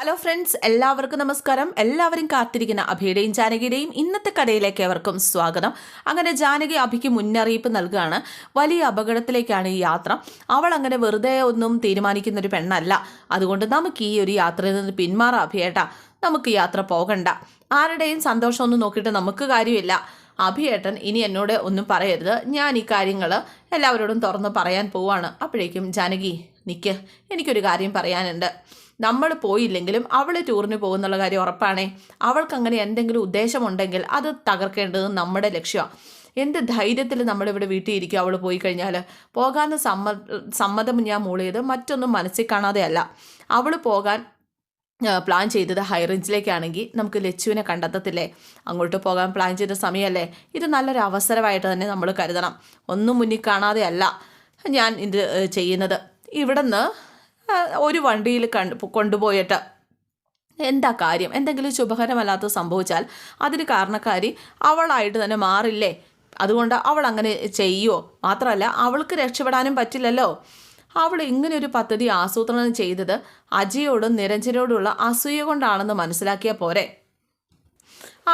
Hello friends, എല്ലാവർക്കും നമസ്കാരം. എല്ലാവരും കാത്തിരിക്കുന്ന അഭിയുടെയും ജാനകിയുടെയും ഇന്നത്തെ കഥയിലേക്ക് ഏവർക്കും സ്വാഗതം. അങ്ങനെ ജാനകി അഭിക്ക് മുന്നറിയിപ്പ് നൽകുകയാണ്. വലിയ അപകടത്തിലേക്കാണ് ഈ യാത്ര. അവൾ അങ്ങനെ വെറുതെ ഒന്നും തീരുമാനിക്കുന്ന ഒരു പെണ്ണല്ല. അതുകൊണ്ട് നമുക്ക് ഈ ഒരു യാത്രയിൽ നിന്ന് പിന്മാറാം അഭിയേട്ടാ. നമുക്ക് യാത്ര പോകണ്ട. ആരുടെയും സന്തോഷമൊന്നും നോക്കിയിട്ട് നമുക്ക് കാര്യമില്ല. അഭിയേട്ടൻ ഇനി എന്നോട് ഒന്നും പറയരുത്. ഞാൻ ഈ കാര്യങ്ങൾ എല്ലാവരോടും തുറന്ന് പറയാൻ പോവാണ്. അപ്പോഴേക്കും ജാനകി നിൽക്ക്, എനിക്കൊരു കാര്യം പറയാനുണ്ട്. നമ്മൾ പോയില്ലെങ്കിലും അവൾ ടൂറിന് പോകുന്നുള്ള കാര്യം ഉറപ്പാണേ. അവൾക്ക് അങ്ങനെ എന്തെങ്കിലും ഉദ്ദേശമുണ്ടെങ്കിൽ അത് തകർക്കേണ്ടത് നമ്മുടെ ലക്ഷ്യമാണ്. എന്ത് ധൈര്യത്തിൽ നമ്മളിവിടെ വീട്ടിൽ ഇരിക്കും. അവൾ പോയി കഴിഞ്ഞാൽ പോകാൻ സമ്മതം ഞാൻ മൂളിയത് മറ്റൊന്നും മനസ്സിൽ കാണാതെയല്ല. അവൾ പോകാൻ പ്ലാൻ ചെയ്തത് ഹൈ റേഞ്ചിലേക്കാണെങ്കിൽ നമുക്ക് ലച്ചുവിനെ കണ്ടെത്തത്തില്ലേ? അങ്ങോട്ട് പോകാൻ പ്ലാൻ ചെയ്ത സമയമല്ലേ? ഇത് നല്ലൊരു അവസരമായിട്ട് തന്നെ നമ്മൾ കരുതണം. ഒന്നും മുന്നിൽ കാണാതെയല്ല ഞാൻ ഇത് ചെയ്യുന്നത്. ഇവിടെ നിന്ന് ഒരു വണ്ടിയിൽ കൊണ്ടുപോയിട്ട് എന്താ കാര്യം? എന്തെങ്കിലും ശുഭകരമല്ലാത്ത സംഭവിച്ചാൽ അതിന് കാരണക്കാരി അവളായിട്ട് തന്നെ മാറില്ലേ? അതുകൊണ്ട് അവൾ അങ്ങനെ ചെയ്യുമോ? മാത്രമല്ല അവൾക്ക് രക്ഷപ്പെടാനും പറ്റില്ലല്ലോ. അവൾ ഇങ്ങനെ ഒരു പദ്ധതി ആസൂത്രണം ചെയ്തത് അജയോടും നിരഞ്ജനോടുള്ള അസൂയ കൊണ്ടാണെന്ന് മനസ്സിലാക്കിയാൽ പോരെ.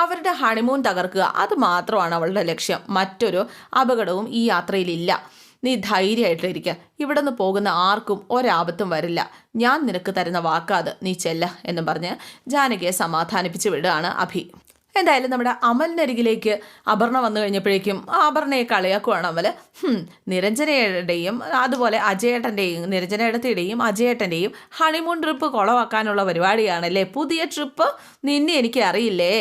അവരുടെ ഹണിമൂൺ തകർക്കുക, അത് മാത്രമാണ് അവളുടെ ലക്ഷ്യം. മറ്റൊരു അപകടവും ഈ യാത്രയിലില്ല. നീ ധൈര്യമായിട്ടിരിക്കുക. ഇവിടെ നിന്ന് പോകുന്ന ആർക്കും ഒരാപത്തും വരില്ല. ഞാൻ നിനക്ക് തരുന്ന വാക്കാത്. നീ ചെല്ല എന്നും പറഞ്ഞ് ജാനകിയെ സമാധാനിപ്പിച്ച് വിടുകയാണ് അഭി. എന്തായാലും നമ്മുടെ അമലിനരികിലേക്ക് അപർണ വന്നു കഴിഞ്ഞപ്പോഴേക്കും അപർണയെ കളിയാക്കുവാണ് അമൽ. നിരഞ്ജനയുടെയും അതുപോലെ അജയേട്ടൻ്റെയും നിരഞ്ജനയുടെയും അജയേട്ടൻ്റെയും ഹണിമൂൺ ട്രിപ്പ് കുളവാക്കാനുള്ള പരിപാടിയാണല്ലേ? പുതിയ ട്രിപ്പ് നിന്നെ എനിക്ക് അറിയില്ലേ?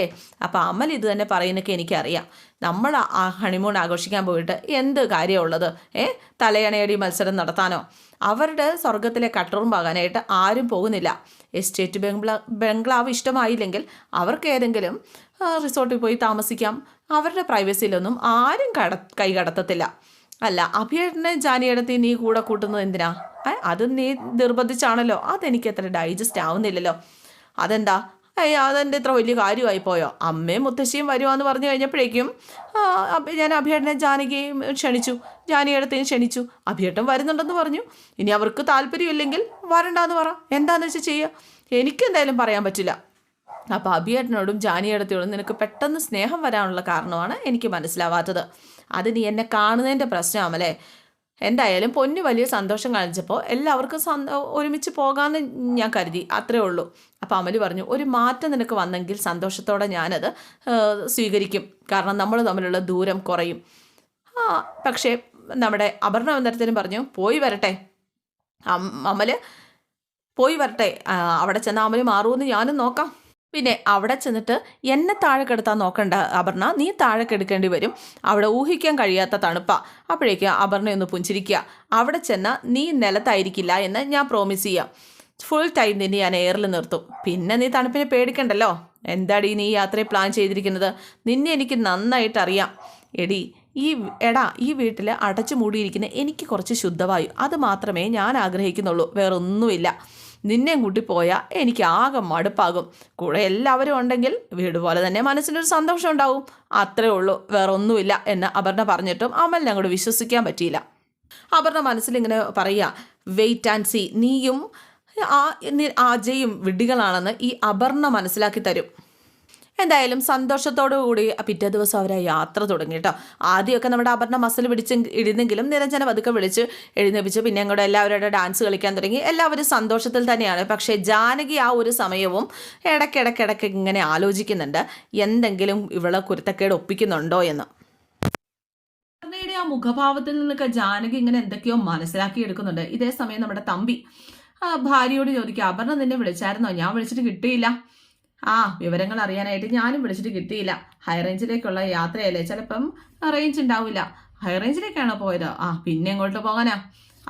അപ്പോൾ അമൽ ഇത് തന്നെ പറയുന്നൊക്കെ എനിക്കറിയാം. നമ്മൾ ആ ഹണിമൂൺ ആഘോഷിക്കാൻ പോയിട്ട് എന്ത് കാര്യമുള്ളത്? തലയണയടി മത്സരം നടത്താനോ? അവരുടെ സ്വർഗത്തിലെ കട്ടറുമ്പാകാനായിട്ട് ആരും പോകുന്നില്ല. എസ്റ്റേറ്റ് ബംഗ്ലാവ് ഇഷ്ടമായില്ലെങ്കിൽ അവർക്ക് ഏതെങ്കിലും റിസോർട്ടിൽ പോയി താമസിക്കാം. അവരുടെ പ്രൈവസിയിലൊന്നും ആരും കൈ കടത്തത്തില്ല. അല്ല, അഭിയേട്ടനെ ജാനിയെടുത്ത് നീ കൂടെ കൂട്ടുന്നത് എന്തിനാ? അത് നീ നിർബന്ധിച്ചാണല്ലോ. അതെനിക്ക് അത്ര ഡൈജസ്റ്റ് ആവുന്നില്ലല്ലോ. അതെന്താ? അതെൻ്റെ ഇത്ര വലിയ കാര്യമായി പോയോ? അമ്മയും മുത്തശ്ശിയും വരുവാന്ന് പറഞ്ഞു കഴിഞ്ഞപ്പോഴേക്കും ഞാൻ അഭിയേട്ടനെ ജാനകിയെയും ക്ഷണിച്ചു, ജാനിയെടുത്തേയും ക്ഷണിച്ചു. അഭിയേട്ടൻ വരുന്നുണ്ടെന്ന് പറഞ്ഞു. ഇനി അവർക്ക് താല്പര്യമില്ലെങ്കിൽ വരണ്ടാന്ന് പറ. എന്താണെന്ന് വെച്ചാൽ ചെയ്യുക. എനിക്കെന്തായാലും പറയാൻ പറ്റില്ല. അപ്പോൾ അഭിയേട്ടനോടും ജാനിയെടുത്തോടും നിനക്ക് പെട്ടെന്ന് സ്നേഹം വരാനുള്ള കാരണമാണ് എനിക്ക് മനസ്സിലാവാത്തത്. അത് നീ എന്നെ കാണുന്നതിൻ്റെ പ്രശ്നമാമല്ലേ? എന്തായാലും പൊന്നു വലിയ സന്തോഷം കാണിച്ചപ്പോൾ എല്ലാവർക്കും ഒരുമിച്ച് പോകാമെന്ന് ഞാൻ കരുതി, അത്രേ ഉള്ളൂ. അപ്പോൾ അമല് പറഞ്ഞു, ഒരു മാറ്റം നിനക്ക് വന്നെങ്കിൽ സന്തോഷത്തോടെ ഞാനത് സ്വീകരിക്കും. കാരണം നമ്മൾ തമ്മിലുള്ള ദൂരം കുറയും. പക്ഷേ നമ്മുടെ അപർണ വന്നിടത്തേനും പറഞ്ഞു, പോയി വരട്ടെ അമല്, പോയി വരട്ടെ. അവിടെ ചെന്ന് അമല് മാറുമെന്ന് ഞാനും നോക്കാം. പിന്നെ അവിടെ ചെന്നിട്ട് എന്നെ താഴെ കെടുത്താൻ നോക്കണ്ട അപർണ, നീ താഴെ കെടുക്കേണ്ടി വരും. അവിടെ ഊഹിക്കാൻ കഴിയാത്ത തണുപ്പാ. അപ്പോഴേക്കും അപർണയൊന്ന് പുഞ്ചിരിക്കുക. അവിടെ ചെന്നാൽ നീ നിലത്തായിരിക്കില്ല എന്ന് ഞാൻ പ്രോമിസ് ചെയ്യാം. ഫുൾ ടൈം നിന്നെ ഞാൻ എയറിൽ നിർത്തും. പിന്നെ നീ തണുപ്പിനെ പേടിക്കണ്ടല്ലോ. എന്താടി നീ യാത്രയെ പ്ലാൻ ചെയ്തിരിക്കുന്നത്? നിന്നെ എനിക്ക് നന്നായിട്ട് അറിയാം. ഈ വീട്ടിൽ അടച്ചു മൂടിയിരിക്കുന്ന എനിക്ക് കുറച്ച് ശുദ്ധവായു, അത് മാത്രമേ ഞാൻ ആഗ്രഹിക്കുന്നുള്ളൂ. വേറൊന്നുമില്ല. നിന്നെയും കൂട്ടി പോയാൽ എനിക്ക് ആകെ മടുപ്പാകും. കൂടെ എല്ലാവരും ഉണ്ടെങ്കിൽ വീട് പോലെ തന്നെ മനസ്സിനൊരു സന്തോഷം ഉണ്ടാവും. അത്രേ ഉള്ളൂ, വേറെ ഒന്നുമില്ല എന്ന് അപർണ പറഞ്ഞിട്ടും അമലിനെ അങ്ങോട്ട് വിശ്വസിക്കാൻ പറ്റിയില്ല. അപർണ മനസ്സിലിങ്ങനെ പറയുക, വെയിറ്റ് ആൻഡ് സീ. നീയും അജയും വിഡ്ഢികളാണെന്ന് ഈ അപർണ മനസ്സിലാക്കി തരും. എന്തായാലും സന്തോഷത്തോടു കൂടി പിറ്റേ ദിവസം അവർ യാത്ര തുടങ്ങി കേട്ടോ. ആദ്യമൊക്കെ നമ്മുടെ അപർണ മസിൽ പിടിച്ച് ഇടുന്നെങ്കിലും നിരഞ്ജന പതുക്കെ വിളിച്ച് എഴുന്നേപ്പിച്ച് പിന്നെ അങ്ങോട്ട് എല്ലാവരുടെ ഡാൻസ് കളിക്കാൻ തുടങ്ങി. എല്ലാവരും സന്തോഷത്തിൽ തന്നെയാണ്. പക്ഷേ ജാനകി ആ ഒരു സമയവും ഇടയ്ക്കിടയ്ക്ക് ഇങ്ങനെ ആലോചിക്കുന്നുണ്ട്, എന്തെങ്കിലും ഇവളെ കുരുത്തക്കേട് ഒപ്പിക്കുന്നുണ്ടോ എന്ന്. അപർണയുടെ ആ മുഖഭാവത്തിൽ നിന്നൊക്കെ ജാനകി ഇങ്ങനെ എന്തൊക്കെയോ മനസ്സിലാക്കി എടുക്കുന്നുണ്ട്. ഇതേ സമയം നമ്മുടെ തമ്പി ഭാര്യയോട് ചോദിക്കുക, അപർണ നിന്നെ വിളിച്ചായിരുന്നോ? ഞാൻ വിളിച്ചിട്ട് കിട്ടിയില്ല. വിവരങ്ങൾ അറിയാനായിട്ട് ഞാനും വിളിച്ചിട്ട് കിട്ടിയില്ല. ഹൈ റേഞ്ചിലേക്കുള്ള യാത്രയല്ലേ, ചിലപ്പം റേഞ്ച് ഉണ്ടാവില്ല. ഹൈ റേഞ്ചിലേക്കാണോ പോയത്? പിന്നെ എങ്ങോട്ട് പോകാനാ?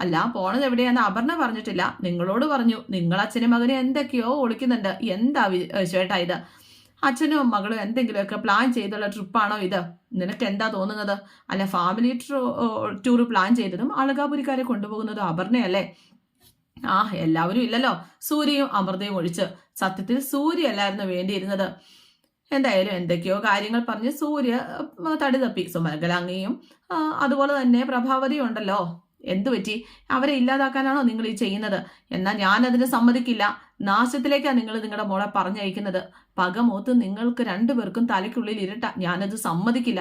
അല്ല, പോണത് എവിടെയാന്ന് അപർണ പറഞ്ഞിട്ടില്ല. നിങ്ങളോട് പറഞ്ഞു. നിങ്ങൾ അച്ഛനും മകനും എന്തൊക്കെയോ ഒളിക്കുന്നുണ്ട്. എന്താ ചേട്ടാ ഇത്? അച്ഛനും മകളും എന്തെങ്കിലുമൊക്കെ പ്ലാൻ ചെയ്തുള്ള ട്രിപ്പാണോ ഇത്? നിനക്ക് എന്താ തോന്നുന്നത്? അല്ല, ഫാമിലി ടൂർ പ്ലാൻ ചെയ്തതും അളകാപുരിക്കാരെ കൊണ്ടുപോകുന്നതും അപർണയല്ലേ? എല്ലാവരും ഇല്ലല്ലോ, സൂര്യയും അമൃതയും ഒഴിച്ച്. സത്യത്തിൽ സൂര്യ അല്ലായിരുന്നു വേണ്ടിയിരുന്നത്. എന്തായാലും എന്തൊക്കെയോ കാര്യങ്ങൾ പറഞ്ഞ് സൂര്യ തടി തപ്പി. സുമംഗലാംഗയും അതുപോലെ തന്നെ പ്രഭാവതിയും ഉണ്ടല്ലോ. എന്തു പറ്റി? അവരെ ഇല്ലാതാക്കാനാണോ നിങ്ങൾ ഈ ചെയ്യുന്നത്? എന്നാൽ ഞാൻ അതിന് സമ്മതിക്കില്ല. നാശത്തിലേക്കാണ് നിങ്ങൾ നിങ്ങളുടെ മോളെ പറഞ്ഞയക്കുന്നത്. പകമോത്ത് നിങ്ങൾക്ക് രണ്ടുപേർക്കും തലയ്ക്കുള്ളിൽ ഇരുട്ട. ഞാനത് സമ്മതിക്കില്ല.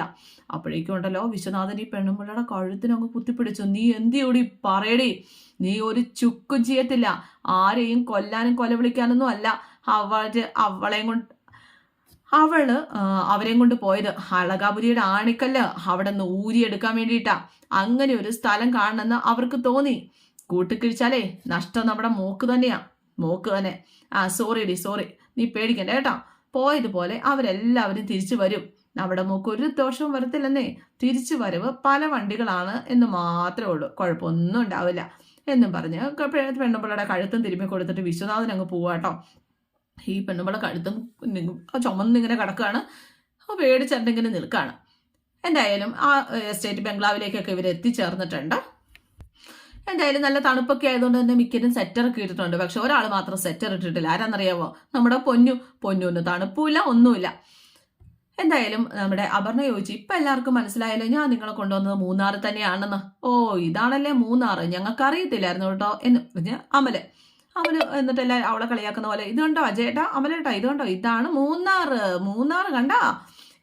അപ്പോഴേക്കും ഉണ്ടല്ലോ വിശ്വനാഥൻ ഈ പെണ്ണുമ്പിള്ളയുടെ കഴുത്തിനങ്ങ് കുത്തിപ്പിടിച്ചു. നീ എന്തിയോടി പറയടി, നീ ഒരു ചുക്കും ചെയ്യത്തില്ല. ആരെയും കൊല്ലാനും കൊലവിളിക്കാനൊന്നും അല്ല അവരെയും കൊണ്ട് പോയത്. അളകാപുരിയുടെ ആണിക്കല്ല് അവിടെ നിന്ന് ഊരിയെടുക്കാൻ വേണ്ടിയിട്ടാ. അങ്ങനെ ഒരു സ്ഥലം കാണണമെന്ന് അവർക്ക് തോന്നി. കൂട്ടിക്കിഴിച്ചാലേ നഷ്ടം നമ്മുടെ മോക്ക് തന്നെയാ, മോക്ക് തന്നെ. സോറി, നീ പേടിക്കണ്ട കേട്ടോ. പോയതുപോലെ അവരെല്ലാവരും തിരിച്ചു വരും. നമ്മുടെ മോക്ക് ഒരു ദോഷവും വരത്തില്ലെന്നേ. തിരിച്ചു വരവ് പല വണ്ടികളാണ് എന്ന് മാത്രമേ ഉള്ളൂ, കുഴപ്പമൊന്നും ഉണ്ടാവില്ല എന്നും പറഞ്ഞ് പെണ്ണുമ്പിള്ളയുടെ കഴുത്തും തിരുമ്മി കൊടുത്തിട്ട് വിശ്വനാഥൻ അങ്ങ് പോവാട്ടോ. ഈ പെണ്ണുമ്പിള്ള കഴുത്തും ചുമന്നിങ്ങനെ കിടക്കുകയാണ്, പേടിച്ചിട്ടിങ്ങനെ നിൽക്കുകയാണ്. എന്തായാലും ആ എസ്റ്റേറ്റ് ബംഗ്ലാവിലേക്കൊക്കെ ഇവർ എത്തിച്ചേർന്നിട്ടുണ്ട്. എന്തായാലും നല്ല തണുപ്പൊക്കെ ആയതുകൊണ്ട് തന്നെ മിക്കരും സെറ്ററൊക്കെ ഇട്ടിട്ടുണ്ട്. പക്ഷെ ഒരാൾ മാത്രം സെറ്റർ ഇട്ടിട്ടില്ല. ആരാന്നറിയാവോ? നമ്മുടെ പൊന്നുന്ന് തണുപ്പില്ല, ഒന്നുമില്ല. എന്തായാലും നമ്മുടെ അപർണ ചോദിച്ചു, ഇപ്പൊ എല്ലാവർക്കും മനസ്സിലായല്ലോ ഞാൻ നിങ്ങളെ കൊണ്ടുവന്നത് മൂന്നാർ തന്നെയാണെന്ന്. ഓ ഇതാണല്ലേ മൂന്നാർ, ഞങ്ങൾക്ക് അറിയത്തില്ലായിരുന്നു കേട്ടോ എന്ന് പറഞ്ഞ് അമല് എന്നിട്ടല്ല അവളെ കളിയാക്കുന്ന പോലെ, ഇത് കണ്ടോ അജയേട്ടാ, അമലേട്ടാ, ഇത് കണ്ടോ, ഇതാണ് മൂന്നാർ കണ്ടാ.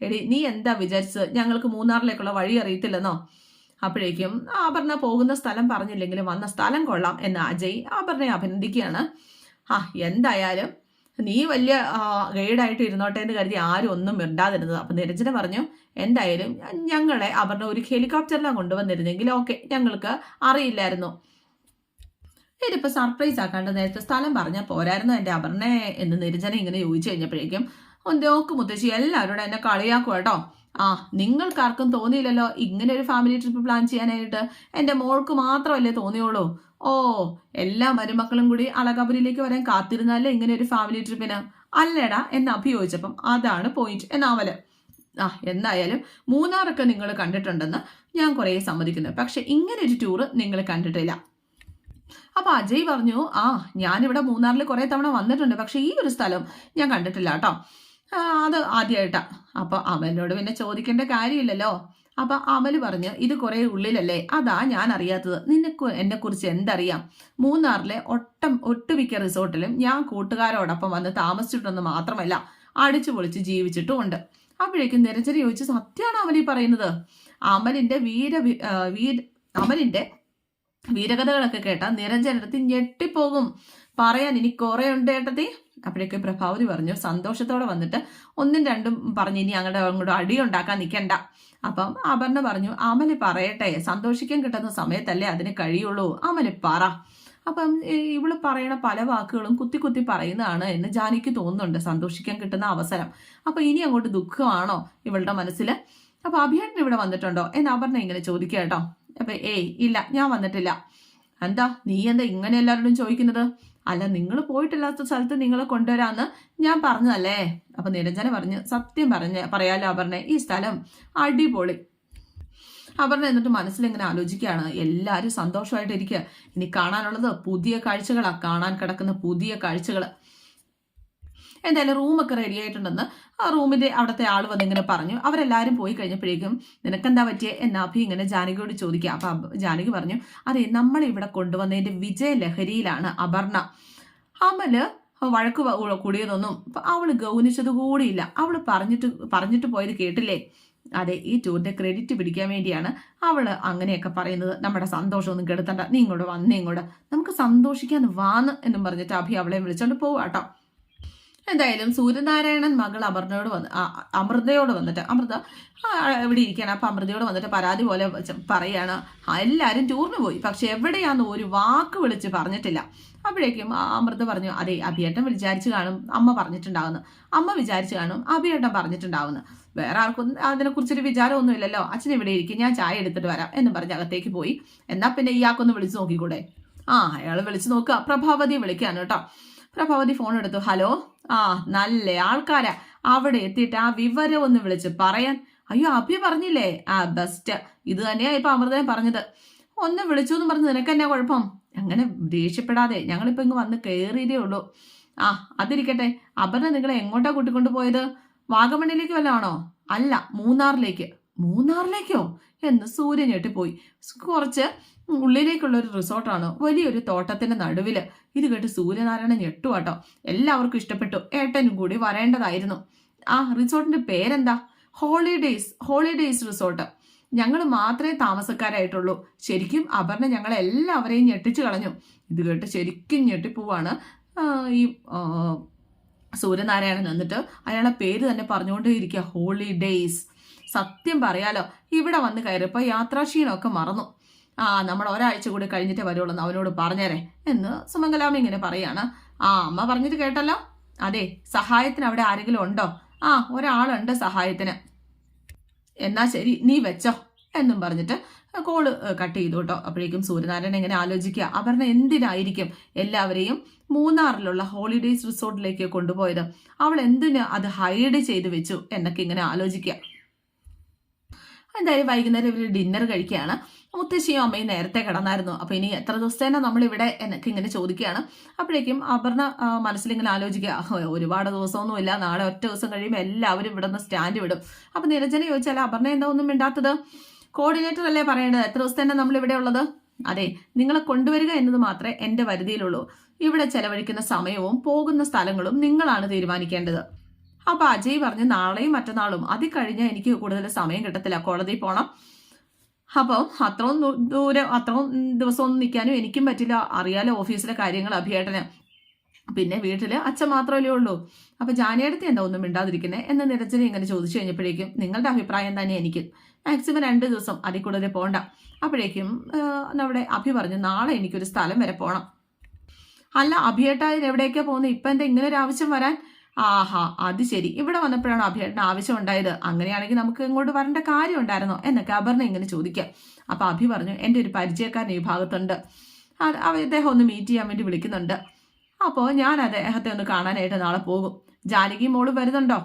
എടി നീ എന്താ വിചാരിച്ചത് ഞങ്ങൾക്ക് മൂന്നാറിലേക്കുള്ള വഴി അറിയത്തില്ലെന്നോ? അപ്പോഴേക്കും അപർണ പോകുന്ന സ്ഥലം പറഞ്ഞില്ലെങ്കിലും വന്ന സ്ഥലം കൊള്ളാം എന്ന് അജയ് അപർണയെ അഭിനന്ദിക്കുകയാണ്. എന്തായാലും നീ വലിയ ഗൈഡായിട്ട് ഇരുന്നോട്ടെ എന്ന് കരുതി ആരും ഒന്നും മിണ്ടാതിരുന്നത്. അപ്പൊ നിരഞ്ജന പറഞ്ഞു, എന്തായാലും ഞങ്ങളെ അപർണ ഒരു ഹെലികോപ്റ്ററിലാണ് കൊണ്ടുവന്നിരുന്നെങ്കിൽ ഓക്കെ, ഞങ്ങൾക്ക് അറിയില്ലായിരുന്നു. ഇതിപ്പോ സർപ്രൈസ് ആക്കാണ്ട് നേരത്തെ സ്ഥലം പറഞ്ഞാൽ പോരായിരുന്നു എന്റെ അപർണയെ എന്ന് നിരഞ്ജന ഇങ്ങനെ ചോദിച്ചു കഴിഞ്ഞപ്പോഴേക്കും നോക്ക് മുത്തശ്ശി എല്ലാവരോടും എന്നെ കളിയാക്കും കേട്ടോ. നിങ്ങൾക്കാർക്കും തോന്നിയില്ലല്ലോ ഇങ്ങനെ ഒരു ഫാമിലി ട്രിപ്പ് പ്ലാൻ ചെയ്യാനായിട്ട്. എന്റെ മോൾക്ക് മാത്രമല്ലേ തോന്നിയുള്ളൂ. ഓ എല്ലാ മരുമക്കളും കൂടി അളകാപുരിയിലേക്ക് വരാൻ കാത്തിരുന്നാലേ ഇങ്ങനെ ഒരു ഫാമിലി ട്രിപ്പിന് അല്ലേടാ എന്ന് അഭിയോജിച്ചപ്പം അതാണ് പോയിന്റ് എന്നാവല്. എന്തായാലും മൂന്നാറൊക്കെ നിങ്ങൾ കണ്ടിട്ടുണ്ടെന്ന് ഞാൻ കുറേ സമ്മതിക്കുന്നു, പക്ഷെ ഇങ്ങനെ ഒരു ടൂറ് നിങ്ങൾ കണ്ടിട്ടില്ല. അപ്പൊ അജയ് പറഞ്ഞു, ഞാനിവിടെ മൂന്നാറിൽ കുറെ തവണ വന്നിട്ടുണ്ട്, പക്ഷെ ഈ ഒരു സ്ഥലം ഞാൻ കണ്ടിട്ടില്ല കേട്ടോ, അത് ആദ്യമായിട്ടാ. അപ്പൊ അമലിനോട് പിന്നെ ചോദിക്കേണ്ട കാര്യമില്ലല്ലോ. അപ്പൊ അമല് പറഞ്ഞു, ഇത് കുറെ ഉള്ളിലല്ലേ, അതാ ഞാൻ അറിയാത്തത്. നിനക്ക് എന്നെ കുറിച്ച് എന്തറിയാം? മൂന്നാറിലെ ഒട്ടുമിക്ക റിസോർട്ടിലും ഞാൻ കൂട്ടുകാരോടൊപ്പം വന്ന് താമസിച്ചിട്ടുണ്ടെന്ന് മാത്രമല്ല അടിച്ചു പൊളിച്ച് ജീവിച്ചിട്ടുമുണ്ട്. അപ്പോഴേക്കും നിരഞ്ജന ചോദിച്ചു, സത്യമാണ് അമലി പറയുന്നത്? അമലിന്റെ വീരകഥകളൊക്കെ കേട്ടാ നിരഞ്ജനടുത്ത് ഞെട്ടിപ്പോകും. പറയാൻ ഇനി കുറെ ഉണ്ട് ഏട്ടത്തി. അപ്പോഴേക്ക് പ്രഭാവതി പറഞ്ഞു സന്തോഷത്തോടെ വന്നിട്ട്, ഒന്നും രണ്ടും പറഞ്ഞ് ഇനി അങ്ങോട്ട് അടിയുണ്ടാക്കാൻ നിൽക്കണ്ട. അപ്പം അപർണ പറഞ്ഞു, അമല് പറയട്ടെ, സന്തോഷിക്കാൻ കിട്ടുന്ന സമയത്തല്ലേ അതിന് കഴിയുള്ളൂ, അമല് പറ. അപ്പം ഇവള് പറയണ പല വാക്കുകളും കുത്തി പറയുന്നതാണ് എന്ന് ജാനിക്ക് തോന്നുന്നുണ്ട്, സന്തോഷിക്കാൻ കിട്ടുന്ന അവസരം. അപ്പൊ ഇനി അങ്ങോട്ട് ദുഃഖമാണോ ഇവളുടെ മനസ്സിൽ? അപ്പൊ അഭിയേട്ടൻ ഇവിടെ വന്നിട്ടുണ്ടോ എന്ന് അപർണ ഇങ്ങനെ ചോദിക്കുക കേട്ടോ. അപ്പൊ ഇല്ല, ഞാൻ വന്നിട്ടില്ല. എന്താ നീ എന്താ ഇങ്ങനെ എല്ലാവരോടും ചോദിക്കുന്നത്? അല്ല, നിങ്ങൾ പോയിട്ടില്ലാത്ത സ്ഥലത്ത് നിങ്ങളെ കൊണ്ടുവരാന്ന് ഞാൻ പറഞ്ഞതല്ലേ. അപ്പൊ നിരഞ്ജന പറഞ്ഞു, സത്യം പറയാലോ അപർണ, ഈ സ്ഥലം അടിപൊളി. അപർണ എന്നിട്ട് മനസ്സിലിങ്ങനെ ആലോചിക്കുകയാണ്, എല്ലാവരും സന്തോഷമായിട്ടിരിക്കുക. ഇനി കാണാനുള്ളത് പുതിയ കാഴ്ചകളാ, കാണാൻ കിടക്കുന്ന പുതിയ കാഴ്ചകൾ. എന്തായാലും റൂമൊക്കെ റെഡി ആയിട്ടുണ്ടെന്ന് ആ റൂമിന്റെ അവിടുത്തെ ആൾ വന്നിങ്ങനെ പറഞ്ഞു. അവരെല്ലാവരും പോയി കഴിഞ്ഞപ്പോഴേക്കും നിനക്കെന്താ പറ്റിയേ എന്ന് അഭി ഇങ്ങനെ ജാനകിയോട് ചോദിക്കുക. അപ്പൊ ജാനകി പറഞ്ഞു, അതെ, നമ്മളിവിടെ കൊണ്ടുവന്നതിന്റെ വിജയലഹരിയിലാണ് അപർണ. അമല് വഴക്ക് കൂടിയതൊന്നും അവള് ഗൗനിച്ചത് കൂടിയില്ല. അവള് പറഞ്ഞിട്ട് പോയത് കേട്ടില്ലേ? അതെ, ഈ ടൂറിന്റെ ക്രെഡിറ്റ് പിടിക്കാൻ വേണ്ടിയാണ് അവള് അങ്ങനെയൊക്കെ പറയുന്നത്. നമ്മുടെ സന്തോഷമൊന്നും കെടുത്തണ്ട, നീ ഇങ്ങോട്ട് വന്നേ, ഇങ്ങോട്ട് നമുക്ക് സന്തോഷിക്കാൻ വാന്ന് എന്നും പറഞ്ഞിട്ട് അഭി അവളെ വിളിച്ചോണ്ട് പോവാട്ടോ. എന്തായാലും സൂര്യനാരായണൻ മകൾ അമൃതയോട് വന്നിട്ട്, അമൃത ഇവിടെ ഇരിക്കുകയാണ്. അപ്പൊ അമൃതയോട് വന്നിട്ട് പരാതി പോലെ പറയാണ്, എല്ലാവരും ടൂറിന് പോയി, പക്ഷെ എവിടെയാന്ന് ഒരു വാക്ക് വിളിച്ച് പറഞ്ഞിട്ടില്ല. അപ്പോഴേക്കും അമൃത പറഞ്ഞു, അതെ, അഭിയേട്ടൻ വിചാരിച്ചു കാണും അമ്മ പറഞ്ഞിട്ടുണ്ടാവുന്നു, അമ്മ വിചാരിച്ചു കാണും അഭിയേട്ടൻ പറഞ്ഞിട്ടുണ്ടാവുന്നു, വേറെ ആർക്കും അതിനെക്കുറിച്ചൊരു വിചാരമൊന്നും ഇല്ലല്ലോ. അച്ഛൻ ഇവിടെ ഇരിക്കും, ഞാൻ ചായ എടുത്തിട്ട് വരാം എന്ന് പറഞ്ഞ് അകത്തേക്ക് പോയി. എന്നാ പിന്നെ ഇയാൾക്കൊന്ന് വിളിച്ചു നോക്കിക്കൂടെ? അയാൾ വിളിച്ചു നോക്കുക. പ്രഭാവതിയെ വിളിക്കാണ് കേട്ടോ. പ്രഭാവതി ഫോൺ എടുത്തു. ഹലോ, നല്ല ആൾക്കാരാ, അവിടെ എത്തിയിട്ട് ആ വിവരം ഒന്ന് വിളിച്ച് പറയാൻ. അയ്യോ, അഭി പറഞ്ഞില്ലേ? ബെസ്റ്റ്. ഇത് തന്നെയാ ഇപ്പൊ അമൃതയും പറഞ്ഞത്. ഒന്ന് വിളിച്ചു എന്ന് പറഞ്ഞ് നിനക്കെന്നാ കുഴപ്പം? അങ്ങനെ ദേഷ്യപ്പെടാതെ, ഞങ്ങളിപ്പോ ഇങ്ങ് വന്ന് കയറിയതേ ഉള്ളൂ. അതിരിക്കട്ടെ, അപർണ നിങ്ങളെ എങ്ങോട്ടാ കൂട്ടിക്കൊണ്ടു പോയത്? വാഗമണ്ണിലേക്ക് വല്ലതാണോ? അല്ല, മൂന്നാറിലേക്ക്. മൂന്നാറിലേക്കോ എന്ന് സൂര്യ ഞെട്ടിപ്പോയി. കുറച്ച് ഉള്ളിലേക്കുള്ള ഒരു റിസോർട്ടാണ്, വലിയൊരു തോട്ടത്തിന്റെ നടുവില്. ഇത് കേട്ട് സൂര്യനാരായണൻ ഞെട്ടുവാട്ടോ. എല്ലാവർക്കും ഇഷ്ടപ്പെട്ടു. ഏട്ടനും കൂടി വരേണ്ടതായിരുന്നു. ആ റിസോർട്ടിന്റെ പേരെന്താ? Holidays resort. ഞങ്ങൾ മാത്രമേ താമസക്കാരായിട്ടുള്ളൂ. ശരിക്കും അപർണ ഞങ്ങളെ എല്ലാവരെയും ഞെട്ടിച്ചു കളഞ്ഞു. ഇത് കേട്ട് ശരിക്കും ഞെട്ടിപ്പോവാണ് ഈ സൂര്യനാരായണൻ. എന്നിട്ട് അയാളെ പേര് തന്നെ പറഞ്ഞുകൊണ്ടേയിരിക്കുക, ഹോളിഡേയ്സ്. സത്യം പറയാലോ, ഇവിടെ വന്ന് കയറിയപ്പോൾ യാത്രാക്ഷീണമൊക്കെ മറന്നു. നമ്മൾ ഒരാഴ്ച കൂടി കഴിഞ്ഞിട്ടേ വരുള്ളൂ എന്ന് അവനോട് പറഞ്ഞേരെ എന്ന് സുമംഗലാമ്മ ഇങ്ങനെ പറയാണ്. അമ്മ പറഞ്ഞിട്ട് കേട്ടല്ലോ. അതെ, സഹായത്തിന് അവിടെ ആരെങ്കിലും ഉണ്ടോ? ഒരാളുണ്ട് സഹായത്തിന്. എന്നാ ശരി, നീ വെച്ചോ എന്നും പറഞ്ഞിട്ട് കോള് കട്ട് ചെയ്തു കേട്ടോ. അപ്പോഴേക്കും സൂര്യനാരായണൻ എങ്ങനെ ആലോചിക്കുക, അപർണ എന്തിനായിരിക്കും എല്ലാവരെയും മൂന്നാറിലുള്ള ഹോളിഡേയ്സ് റിസോർട്ടിലേക്ക് കൊണ്ടുപോയത്? അവൾ എന്തിന് അത് ഹൈഡ് ചെയ്ത് വെച്ചു എന്നൊക്കെ ഇങ്ങനെ ആലോചിക്കുക. എന്തായാലും വൈകുന്നേരം ഇവർ ഡിന്നർ കഴിക്കുകയാണ്. മുത്തശ്ശിയും അമ്മയും നേരത്തെ കിടന്നായിരുന്നു. അപ്പോൾ ഇനി എത്ര ദിവസത്തേനാ നമ്മളിവിടെ എന്നൊക്കെ ഇങ്ങനെ ചോദിക്കുകയാണ്. അപ്പോഴേക്കും അപർണ മനസ്സിലിങ്ങനെ ആലോചിക്കുക, ഒരുപാട് ദിവസമൊന്നുമില്ല, നാളെ ഒറ്റ ദിവസം കഴിയുമ്പോൾ എല്ലാവരും ഇവിടെ നിന്ന് സ്റ്റാൻഡ് വിടും. അപ്പം നിരഞ്ജന ചോദിച്ചാൽ അപർണ എന്താ ഒന്നും മിണ്ടാത്തത്? കോർഡിനേറ്റർ അല്ലേ പറയേണ്ടത് എത്ര ദിവസത്തേനാ നമ്മളിവിടെ ഉള്ളത്? അതെ, നിങ്ങളെ കൊണ്ടുവരിക എന്നത് മാത്രമേ എൻ്റെ പരിധിയിലുള്ളൂ. ഇവിടെ ചെലവഴിക്കുന്ന സമയവും പോകുന്ന സ്ഥലങ്ങളും നിങ്ങളാണ് തീരുമാനിക്കേണ്ടത്. അപ്പൊ അജയ് പറഞ്ഞു, നാളെയും മറ്റന്നാളും അതിൽ കഴിഞ്ഞാൽ എനിക്ക് കൂടുതൽ സമയം കിട്ടത്തില്ല, കോടതിയിൽ പോകണം. അപ്പം അത്രയും ദിവസമൊന്നും നിൽക്കാനും എനിക്കും പറ്റില്ല. അറിയാലോ ഓഫീസിലെ കാര്യങ്ങൾ അഭിയേട്ടന്. പിന്നെ വീട്ടിൽ അച്ഛൻ മാത്രമല്ലേ ഉള്ളൂ. അപ്പൊ ജാനിയടുത്ത് എന്താ ഒന്നും മിണ്ടാതിരിക്കുന്നത് എന്ന് നിരഞ്ജന ഇങ്ങനെ ചോദിച്ചു കഴിഞ്ഞപ്പോഴേക്കും നിങ്ങളുടെ അഭിപ്രായം തന്നെ എനിക്ക് മാക്സിമം 2 ദിവസം അതിൽ കൂടുതൽ പോകണ്ട. അപ്പോഴേക്കും നമ്മുടെ അഭി പറഞ്ഞു, നാളെ എനിക്കൊരു സ്ഥലം വരെ പോകണം. അല്ല അഭിയേട്ടായി എവിടേക്കാ പോകുന്നത്? ഇപ്പം എന്താ ഇങ്ങനെ ഒരു ആവശ്യം വരാൻ? അത് ശരി, ഇവിടെ വന്നപ്പോഴാണ് അഭിയേട്ടന് ആവശ്യം ഉണ്ടായത്. അങ്ങനെയാണെങ്കിൽ നമുക്ക് ഇങ്ങോട്ട് വരേണ്ട കാര്യം ഉണ്ടായിരുന്നോ എന്നൊക്കെ അപർണ ഇങ്ങനെ ചോദിക്കാം. അപ്പൊ അഭി പറഞ്ഞു, എൻ്റെ ഒരു പരിചയക്കാരൻ ഈ ഭാഗത്തുണ്ട്, അദ്ദേഹം ഒന്ന് മീറ്റ് ചെയ്യാൻ വേണ്ടി വിളിക്കുന്നുണ്ട്. അപ്പോൾ ഞാൻ അദ്ദേഹത്തെ ഒന്ന് കാണാനായിട്ട് നാളെ പോകും. ജാനകി മോള് വരുന്നുണ്ടോ?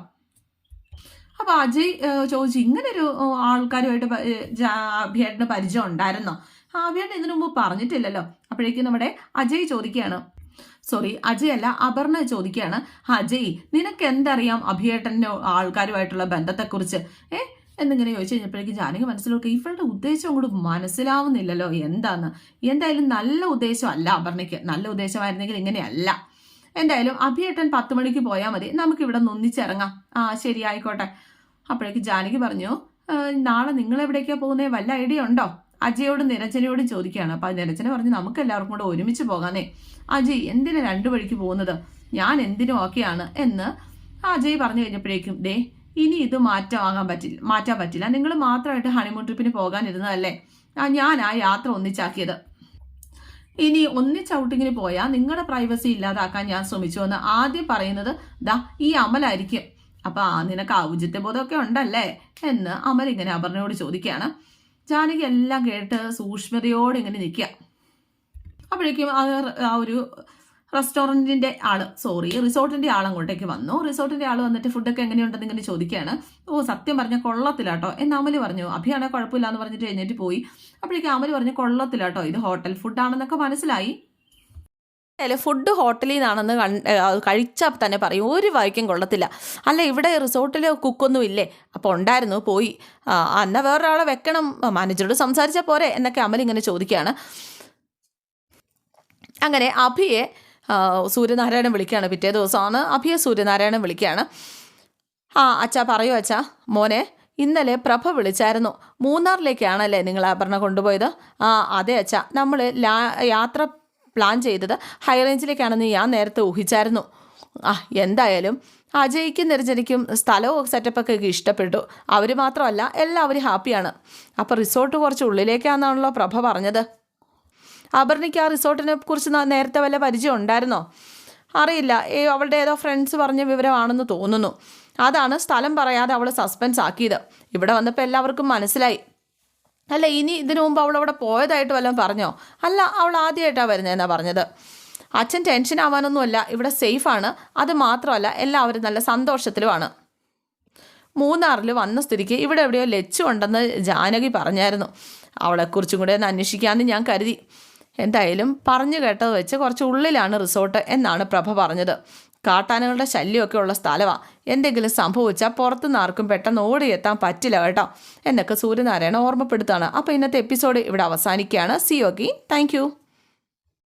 അപ്പൊ അജയ് ചോദിച്ചു, ഇങ്ങനൊരു ആൾക്കാരുമായിട്ട് അഭിയേട്ടന് പരിചയം ഉണ്ടായിരുന്നോ? അഭിയേട്ടൻ ഇതിനു മുമ്പ് പറഞ്ഞിട്ടില്ലല്ലോ. അപ്പോഴേക്കും നമ്മുടെ അജയ് ചോദിക്കുകയാണ്, സോറി അജയ് അല്ല അപർണ ചോദിക്കുകയാണ്, അജയ് നിനക്ക് എന്തറിയാം അഭിയേട്ടൻ്റെ ആൾക്കാരുമായിട്ടുള്ള ബന്ധത്തെക്കുറിച്ച് എന്നിങ്ങനെ ചോദിച്ചു കഴിഞ്ഞപ്പോഴേക്കും ജാനകി മനസ്സിലാക്കുക, ഇവളുടെ ഉദ്ദേശം അങ്ങോട്ട് മനസ്സിലാവുന്നില്ലല്ലോ എന്താന്ന്. എന്തായാലും നല്ല ഉദ്ദേശമല്ല അപർണയ്ക്ക്. നല്ല ഉദ്ദേശമായിരുന്നെങ്കിൽ ഇങ്ങനെയല്ല. എന്തായാലും അഭിയേട്ടൻ 10 മണിക്ക് പോയാൽ മതി, നമുക്കിവിടെ ഒന്നിച്ചിറങ്ങാം. ശരി ആയിക്കോട്ടെ. അപ്പോഴേക്കും ജാനകി പറഞ്ഞു, നാളെ നിങ്ങൾ എവിടേക്കാണ് പോകുന്നത്, വല്ല ഐഡിയ ഉണ്ടോ? അജയോടും നിരഞ്ജനയോടും ചോദിക്കുകയാണ്. അപ്പൊ നിരഞ്ജന പറഞ്ഞു, നമുക്ക് എല്ലാവർക്കും കൂടെ ഒരുമിച്ച് പോകാന്നേ. അജയ് എന്തിനാ 2 വഴിക്ക് പോകുന്നത്? ഞാൻ എന്തിനും ഓക്കെയാണ് എന്ന് അജയ് പറഞ്ഞു കഴിഞ്ഞപ്പോഴേക്കും, ഇനി ഇത് മാറ്റാൻ പറ്റില്ല. നിങ്ങൾ മാത്രമായിട്ട് ഹണിമൂൺ ട്രിപ്പിന് പോകാനിരുന്നതല്ലേ, ഞാൻ ആ യാത്ര ഒന്നിച്ചാക്കിയത്. ഇനി ഒന്നിച്ചൗട്ടിങ്ങിന് പോയാൽ നിങ്ങളുടെ പ്രൈവസി ഇല്ലാതാക്കാൻ ഞാൻ ശ്രമിച്ചു എന്ന് ആദ്യം പറയുന്നത് ഈ അമലായിരിക്കും. അപ്പൊ നിനക്ക് ഔചിത്യബോധമൊക്കെ ഉണ്ടല്ലേ എന്ന് അമൽ ഇങ്ങനെ അപർണയോട് ചോദിക്കുകയാണ്. ജാനകി എല്ലാം കേട്ട് സൂക്ഷ്മതയോടെ ഇങ്ങനെ നിൽക്കുക. അപ്പോഴേക്കും ആ ഒരു റിസോർട്ടിന്റെ ആൾ അങ്ങോട്ടേക്ക് വന്നു. റിസോർട്ടിന്റെ ആൾ വന്നിട്ട് ഫുഡൊക്കെ എങ്ങനെയുണ്ടെന്ന് ഇങ്ങനെ ചോദിക്കുകയാണ്. സത്യം പറഞ്ഞ കൊള്ളത്തിലാട്ടോ എന്ന് അമല് പറഞ്ഞു. അഭിയാണെ കുഴപ്പമില്ല എന്ന് പറഞ്ഞിട്ട് എഴുന്നേറ്റ് പോയി. അപ്പോഴേക്കും അമല് പറഞ്ഞു, കൊള്ളത്തിലാട്ടോ, ഇത് ഹോട്ടൽ ഫുഡാണെന്നൊക്കെ മനസ്സിലായി. ഫുഡ് ഹോട്ടലിൽ നിന്നാണെന്ന് കഴിച്ചാൽ തന്നെ പറയും, ഒരു വായിക്കും കൊള്ളത്തില്ല. അല്ല ഇവിടെ റിസോർട്ടിൽ കുക്കൊന്നും ഇല്ലേ? അപ്പോൾ ഉണ്ടായിരുന്നു, പോയി. എന്നാൽ വേറൊരാളെ വെക്കണം, മാനേജറോട് സംസാരിച്ചാൽ പോരെ എന്നൊക്കെ അമൽ ഇങ്ങനെ ചോദിക്കുകയാണ്. അങ്ങനെ അഭിയെ സൂര്യനാരായണൻ വിളിക്കുകയാണ്. പിറ്റേ ദിവസമാണ് അഭിയെ സൂര്യനാരായണൻ വിളിക്കുകയാണ്. അച്ഛാ പറയൂ അച്ഛാ. മോനെ, ഇന്നലെ പ്രഭ വിളിച്ചായിരുന്നു. മൂന്നാറിലേക്കാണല്ലേ നിങ്ങൾ അപർണ കൊണ്ടുപോയത്? അതെ അച്ഛാ, നമ്മൾ യാത്ര പ്ലാൻ ചെയ്തത് ഹൈ റേഞ്ചിലേക്കാണെന്ന് ഞാൻ നേരത്തെ ഊഹിച്ചായിരുന്നു. എന്തായാലും അജയ്ക്കും നിരഞ്ജനയ്ക്കും സ്ഥലവും സെറ്റപ്പൊക്കെ ഇഷ്ടപ്പെട്ടു. അവർ മാത്രമല്ല എല്ലാവരും ഹാപ്പിയാണ്. അപ്പോൾ റിസോർട്ട് കുറച്ച് ഉള്ളിലേക്കാണെന്നാണല്ലോ പ്രഭ പറഞ്ഞത്. അപർണയ്ക്ക് ആ റിസോർട്ടിനെ കുറിച്ച് നേരത്തെ വല്ല പരിചയം ഉണ്ടായിരുന്നോ? അറിയില്ല, അവളുടെ ഏതോ ഫ്രണ്ട്സ് പറഞ്ഞ വിവരമാണെന്ന് തോന്നുന്നു. അതാണ് സ്ഥലം പറയാതെ അവൾ സസ്പെൻസ് ആക്കിയത്. ഇവിടെ വന്നപ്പോൾ എല്ലാവർക്കും മനസ്സിലായി. അല്ല, ഇനി ഇതിനു മുമ്പ് അവളവിടെ പോയതായിട്ട് വല്ലതും പറഞ്ഞോ? അല്ല, അവൾ ആദ്യമായിട്ടാണ് വരുന്നതെന്നാണ് പറഞ്ഞത്. അച്ഛൻ ടെൻഷൻ ആവാനൊന്നുമല്ല, ഇവിടെ സേഫാണ്. അത് മാത്രമല്ല എല്ലാവരും നല്ല സന്തോഷത്തിലുമാണ്. മൂന്നാറിൽ വന്ന സ്ഥിതിക്ക് ഇവിടെ എവിടെയോ ലച്ചു ഉണ്ടെന്ന് ജാനകി പറഞ്ഞായിരുന്നു. അവളെക്കുറിച്ചും കൂടെ ഒന്ന് അന്വേഷിക്കാമെന്ന് ഞാൻ കരുതി. എന്തായാലും പറഞ്ഞു കേട്ടത് വെച്ച് കുറച്ച് ഉള്ളിലാണ് റിസോർട്ട് എന്നാണ് പ്രഭ പറഞ്ഞത്. കാട്ടാനകളുടെ ശല്യമൊക്കെ ഉള്ള സ്ഥലമാണ്. എന്തെങ്കിലും സംഭവിച്ചാൽ പുറത്തുനിന്ന് ആർക്കും പെട്ടെന്ന് ഓടിയെത്താൻ പറ്റില്ല കേട്ടോ എന്നൊക്കെ സൂര്യനാരായണ ഓർമ്മപ്പെടുത്താണ്. അപ്പോൾ ഇന്നത്തെ എപ്പിസോഡ് ഇവിടെ അവസാനിക്കുകയാണ്. C you again. Thank you.